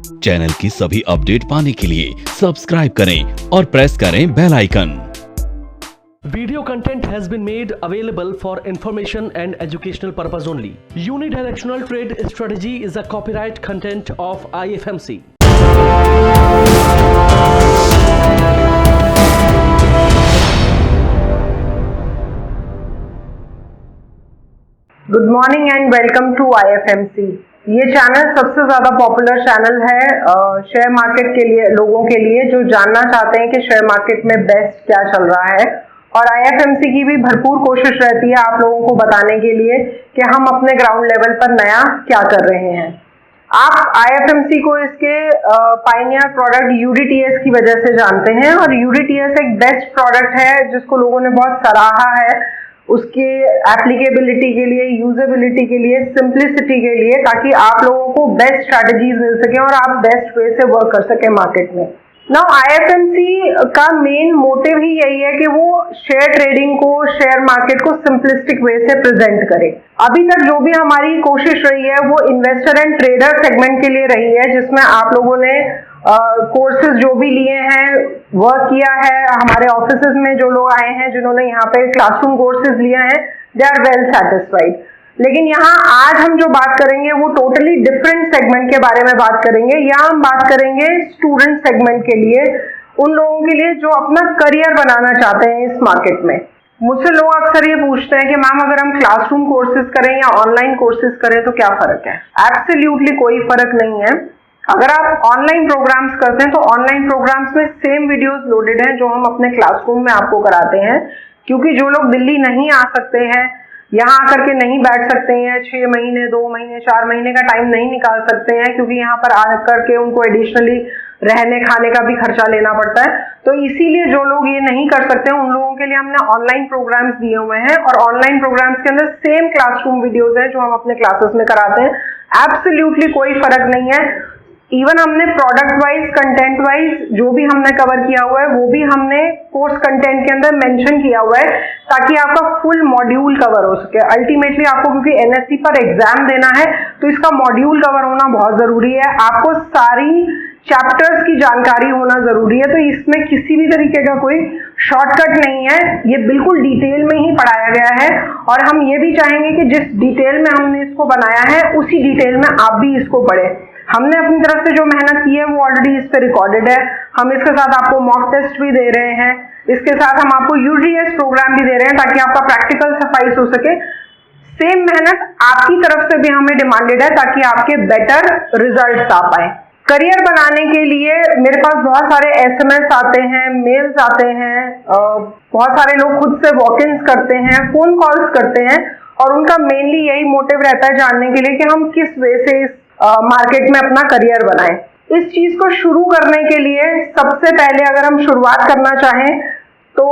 Channel की सभी update पाने के लिए सब्सक्राइब करें और प्रेस करें bell icon. Video content has been made available for information and educational purpose only. Unidirectional trade strategy is a copyright content of IFMC. Good morning and welcome to IFMC। ये channel सबसे ज़्यादा popular channel है share market के लिए, लोगों के लिए जो जानना चाहते हैं कि शेयर मार्केट में बेस्ट क्या चल रहा है। और IFMC की भी भरपूर कोशिश रहती है आप लोगों को बताने के लिए कि हम अपने ग्राउंड लेवल पर नया क्या कर रहे हैं। आप IFMC को इसके पायनियर प्रोडक्ट UDTS की वजह से जानते हैं और UDTS एक बेस्ट प्रोडक्ट है जिसको लोगों ने बहुत सराहा है, उसके एप्लीकेबिलिटी के लिए, यूजेबिलिटी के लिए, सिंप्लिसिटी के लिए, ताकि आप लोगों को बेस्ट स्ट्रैटेजीज मिल सके और आप बेस्ट वे से वर्क कर सके मार्केट में। नाउ IFMC का मेन मोटिव ही यही है कि वो शेयर ट्रेडिंग को, शेयर मार्केट को सिंपलिस्टिक वे से प्रेजेंट करे। अभी तक जो भी हमारी कोशिश रही है वो इन्वेस्टर एंड ट्रेडर सेगमेंट के लिए रही है, जिसमें आप लोगों ने कोर्सेज जो भी लिए हैं, वर्क किया है। हमारे ऑफिसेज में जो लोग आए हैं जिन्होंने यहाँ पे क्लासरूम कोर्सेज लिया है, दे आर वेल सेटिस्फाइड। लेकिन यहाँ आज हम जो बात करेंगे वो टोटली डिफरेंट सेगमेंट के बारे में बात करेंगे। यहाँ हम बात करेंगे स्टूडेंट सेगमेंट के लिए, उन लोगों के लिए जो अपना करियर बनाना चाहते हैं इस मार्केट में। मुझसे लोग अक्सर ये पूछते हैं कि मैम अगर हम क्लासरूम कोर्सेज करें या ऑनलाइन कोर्सेज करें तो क्या फर्क है। एब्सोल्युटली कोई फर्क नहीं है। अगर आप ऑनलाइन प्रोग्राम्स करते हैं तो ऑनलाइन प्रोग्राम्स में सेम वीडियोस लोडेड हैं जो हम अपने क्लासरूम में आपको कराते हैं, क्योंकि जो लोग दिल्ली नहीं आ सकते हैं, यहाँ आकर के नहीं बैठ सकते हैं, 6 महीने, 2 महीने, 4 महीने का टाइम नहीं निकाल सकते हैं, क्योंकि यहाँ पर आकर के उनको एडिशनली रहने खाने का भी खर्चा लेना पड़ता है। तो इसीलिए जो लोग ये नहीं कर सकते उन लोगों के लिए हमने ऑनलाइन प्रोग्राम्स दिए हुए हैं और ऑनलाइन प्रोग्राम्स के अंदर सेम क्लासरूम वीडियोज हैं जो हम अपने क्लासेस में कराते हैं। एब्सोल्युटली कोई फर्क नहीं है। इवन हमने प्रोडक्ट वाइज, कंटेंट वाइज जो भी हमने कवर किया हुआ है वो भी हमने कोर्स कंटेंट के अंदर मेंशन किया हुआ है, ताकि आपका फुल मॉड्यूल कवर हो सके। अल्टीमेटली आपको, क्योंकि NSE पर एग्जाम देना है, तो इसका मॉड्यूल कवर होना बहुत जरूरी है। आपको सारी चैप्टर्स की जानकारी होना जरूरी है। तो इसमें किसी भी तरीके का कोई शॉर्टकट नहीं है, ये बिल्कुल डिटेल में ही पढ़ाया गया है। और हम ये भी चाहेंगे कि जिस डिटेल में हमने इसको बनाया है उसी डिटेल में आप भी इसको पढ़ें। हमने अपनी तरफ से जो मेहनत की है वो ऑलरेडी इस पे रिकॉर्डेड है। हम इसके साथ आपको मॉक टेस्ट भी दे रहे हैं, इसके साथ हम आपको UDS प्रोग्राम भी दे रहे हैं ताकि आपका प्रैक्टिकल सफाइस हो सके। सेम मेहनत आपकी तरफ से भी हमें डिमांडेड है ताकि आपके बेटर रिजल्ट्स आ पाए। करियर बनाने के लिए मेरे पास बहुत सारे SMS आते हैं, मेल्स आते हैं, बहुत सारे लोग खुद से वॉक-इन्स करते हैं, फोन कॉल्स करते हैं, और उनका मेनली यही मोटिव रहता है जानने के लिए कि हम किस वे से इस मार्केट में अपना करियर बनाएं। इस चीज को शुरू करने के लिए सबसे पहले अगर हम शुरुआत करना चाहें तो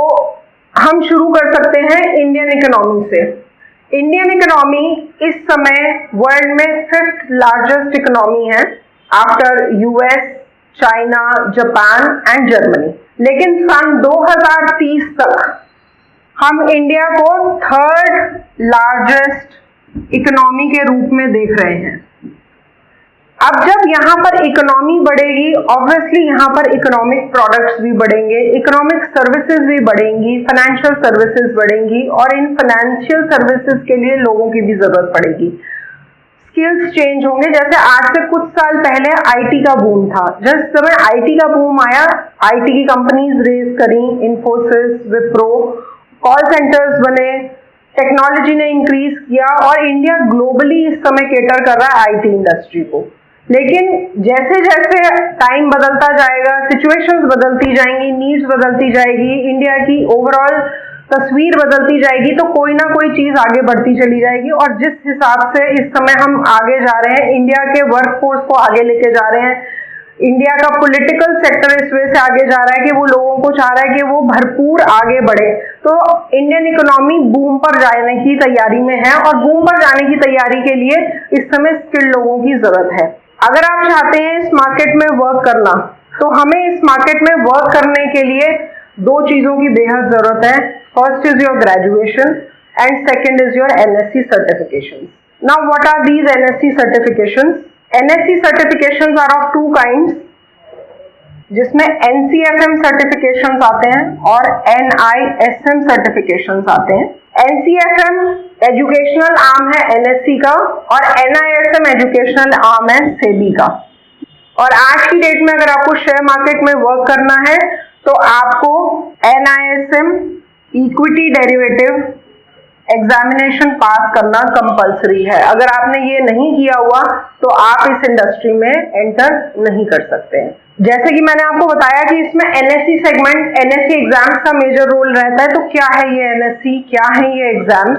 हम शुरू कर सकते हैं इंडियन इकोनॉमी से। इंडियन इकोनॉमी इस समय वर्ल्ड में 5th लार्जेस्ट इकोनॉमी है after US, China, Japan and Germany. लेकिन सन 2030 तक हम इंडिया को 3rd लार्जेस्ट इकोनॉमी के रूप में देख रहे हैं। अब जब यहाँ पर इकोनॉमी बढ़ेगी, ऑब्वियसली यहाँ पर इकोनॉमिक प्रोडक्ट्स भी बढ़ेंगे, इकोनॉमिक सर्विसेज भी बढ़ेंगी, फाइनेंशियल सर्विसेज बढ़ेंगी, और इन फाइनेंशियल सर्विसेज के लिए लोगों की भी जरूरत पड़ेगी। स्किल्स चेंज होंगे। जैसे आज से कुछ साल पहले IT का बूम था। जिस समय IT का बूम आया, IT की कंपनीज रेज करी, इन्फोसिस, विप्रो, कॉल सेंटर्स बने, टेक्नोलॉजी ने इंक्रीज किया और इंडिया ग्लोबली इस समय केटर कर रहा है IT इंडस्ट्री को। लेकिन जैसे जैसे टाइम बदलता जाएगा, सिचुएशंस बदलती जाएंगी, नीड्स बदलती जाएगी, इंडिया की ओवरऑल तस्वीर बदलती जाएगी, तो कोई ना कोई चीज आगे बढ़ती चली जाएगी। और जिस हिसाब से इस समय हम आगे जा रहे हैं, इंडिया के वर्कफोर्स को आगे लेके जा रहे हैं, इंडिया का पॉलिटिकल सेक्टर इस वजह से आगे जा रहा है कि वो लोगों को चाह रहा है कि वो भरपूर आगे बढ़े। तो इंडियन इकोनॉमी बूम पर जाने की तैयारी में है, और बूम पर जाने की तैयारी के लिए इस समय स्किल्ड लोगों की जरूरत है। अगर आप चाहते हैं इस मार्केट में वर्क करना, तो हमें इस मार्केट में वर्क करने के लिए 2 चीजों की बेहद जरूरत है। First is your graduation and second is your NSE certification. Now what are these NSE certifications? NSE certifications are of 2 kinds, जिसमें NCFM सर्टिफिकेशंस आते हैं और NISM सर्टिफिकेशंस आते हैं। NCFM एजुकेशनल आर्म है NSE का और NISM एजुकेशनल आर्म है SEBI का। और आज की डेट में अगर आपको शेयर मार्केट में वर्क करना है तो आपको NISM इक्विटी डेरिवेटिव एग्जामिनेशन पास करना कंपलसरी है। अगर आपने ये नहीं किया हुआ तो आप इस इंडस्ट्री में एंटर नहीं कर सकते हैं। जैसे कि मैंने आपको बताया कि इसमें NSE सेगमेंट, NSE एग्जाम्स का मेजर रोल रहता है। तो क्या है ये NSE, क्या है ये एग्जाम्स?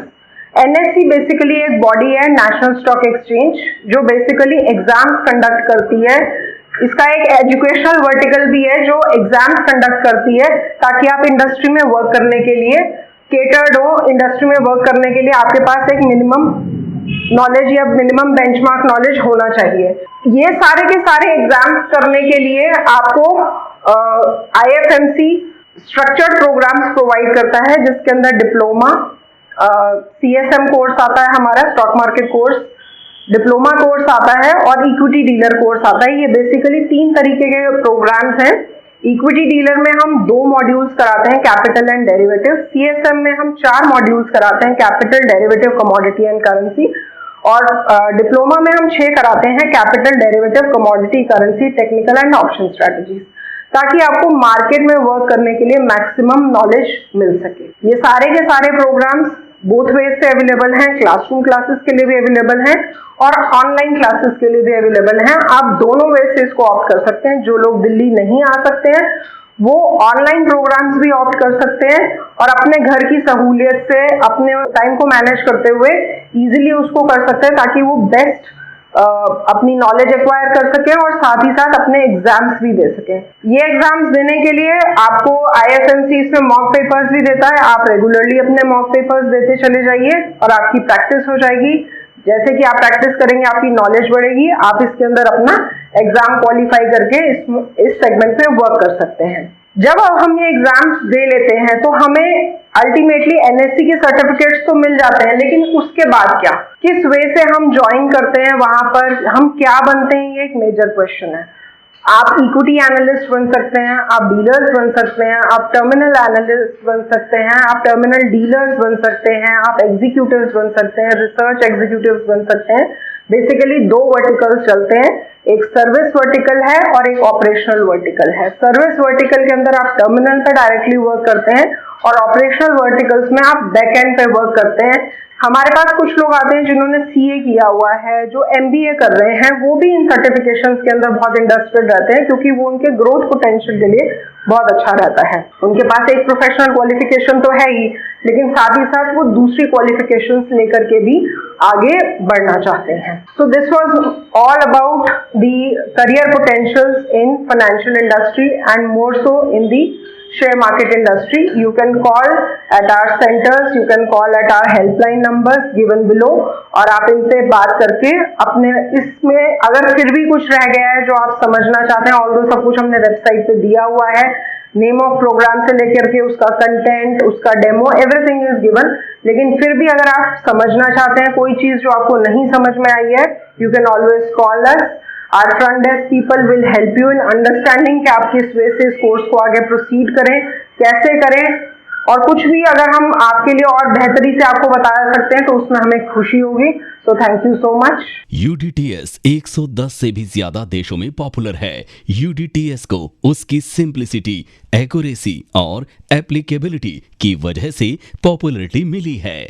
NSE बेसिकली एक बॉडी है, नेशनल स्टॉक एक्सचेंज, जो बेसिकली एग्जाम्स कंडक्ट करती है। इसका एक एजुकेशनल वर्टिकल भी है जो एग्जाम्स कंडक्ट करती है, ताकि आप इंडस्ट्री में वर्क करने के लिए केटर्ड हो। इंडस्ट्री में वर्क करने के लिए आपके पास एक मिनिमम नॉलेज या मिनिमम बेंचमार्क नॉलेज होना चाहिए। ये सारे के सारे एग्जाम्स करने के लिए आपको IFMC स्ट्रक्चर्ड प्रोग्राम्स प्रोवाइड करता है, जिसके अंदर डिप्लोमा, CSM कोर्स आता है हमारा, stock market course, diploma course आता है और इक्विटी डीलर कोर्स आता है। ये बेसिकली 3 तरीके के प्रोग्राम्स हैं। इक्विटी डीलर में हम 2 मॉड्यूल्स कराते हैं, कैपिटल एंड डेरिवेटिव। CSM में हम 4 मॉड्यूल्स कराते हैं, capital, derivative, commodity and currency. और डिप्लोमा में हम 6 कराते हैं, capital, derivative, commodity, currency, technical and option strategies, ताकि आपको मार्केट में वर्क करने के लिए मैक्सिमम नॉलेज मिल सके। ये सारे के सारे प्रोग्राम्स बोथ वेज से अवेलेबल हैं, क्लासरूम क्लासेस के लिए भी अवेलेबल हैं और ऑनलाइन क्लासेस के लिए भी अवेलेबल हैं। आप दोनों वेज से इसको ऑप्ट कर सकते हैं। जो लोग दिल्ली नहीं आ सकते हैं वो ऑनलाइन प्रोग्राम्स भी ऑप्ट कर सकते हैं और अपने घर की सहूलियत से अपने टाइम को मैनेज करते हुए इजीली उसको कर सकते हैं, ताकि वो बेस्ट अपनी नॉलेज एक्वायर कर सके और साथ ही साथ अपने एग्जाम्स भी दे सके। ये एग्जाम्स देने के लिए आपको IFMC इसमें मॉक पेपर्स भी देता है। आप रेगुलरली अपने मॉक पेपर्स देते चले जाइए और आपकी प्रैक्टिस हो जाएगी। जैसे कि आप प्रैक्टिस करेंगे आपकी नॉलेज बढ़ेगी, आप इसके अंदर अपना एग्जाम क्वालिफाई करके इस सेगमेंट में वर्क कर सकते हैं। जब हम ये एग्जाम्स दे लेते हैं तो हमें अल्टीमेटली NSE के सर्टिफिकेट्स तो मिल जाते हैं, लेकिन उसके बाद क्या, किस वे से हम ज्वाइन करते हैं, वहां पर हम क्या बनते हैं, ये एक मेजर क्वेश्चन है। आप इक्विटी एनालिस्ट बन सकते हैं, आप डीलर्स बन सकते हैं, आप टर्मिनल एनालिस्ट बन सकते हैं, आप टर्मिनल डीलर्स बन सकते हैं, आप एग्जीक्यूटिव्स बन सकते हैं, रिसर्च एग्जीक्यूटिव्स बन सकते हैं। बेसिकली 2 वर्टिकल्स चलते हैं, एक सर्विस वर्टिकल है और एक ऑपरेशनल वर्टिकल है। सर्विस वर्टिकल के अंदर आप टर्मिनल पे डायरेक्टली वर्क करते हैं और ऑपरेशनल वर्टिकल्स में आप बैक एंड पे वर्क करते हैं। हमारे पास कुछ लोग आते हैं जिन्होंने CA किया हुआ है, जो MBA कर रहे हैं, वो भी इन सर्टिफिकेशंस के अंदर बहुत इंटरेस्टेड रहते हैं, क्योंकि वो उनके ग्रोथ पोटेंशियल के लिए बहुत अच्छा रहता है। उनके पास एक प्रोफेशनल क्वालिफिकेशन तो है ही, लेकिन साथ ही साथ वो दूसरी क्वालिफिकेशंस लेकर के भी आगे बढ़ना चाहते हैं। So this was all about the career potentials in financial industry and more so in the share market industry. You can call at our centers, you can call at our helpline numbers given below, और आप इनसे बात करके अपने इसमें अगर फिर भी कुछ रह गया है जो आप समझना चाहते हैं, ऑल्दो सब कुछ हमने वेबसाइट पे दिया हुआ है, नेम ऑफ प्रोग्राम से लेकर के उसका कंटेंट, उसका डेमो, एवरीथिंग इज गिवन। लेकिन फिर भी अगर आप समझना चाहते हैं कोई चीज जो आपको नहीं समझ में आई है, you can always call us. Our front desk people will help you in understanding कि आप किस वे से इस कोर्स को आगे प्रोसीड करें, कैसे करें, और कुछ भी अगर हम आपके लिए और बेहतरी से आपको बता सकते हैं तो उसमें हमें खुशी होगी। तो thank you so much. UDTS 110 से भी ज्यादा देशों में पॉपुलर है। UDTS को उसकी सिंप्लिसिटी, एक्यूरेसी और एप्लीकेबिलिटी की वजह से पॉपुलैरिटी मिली है।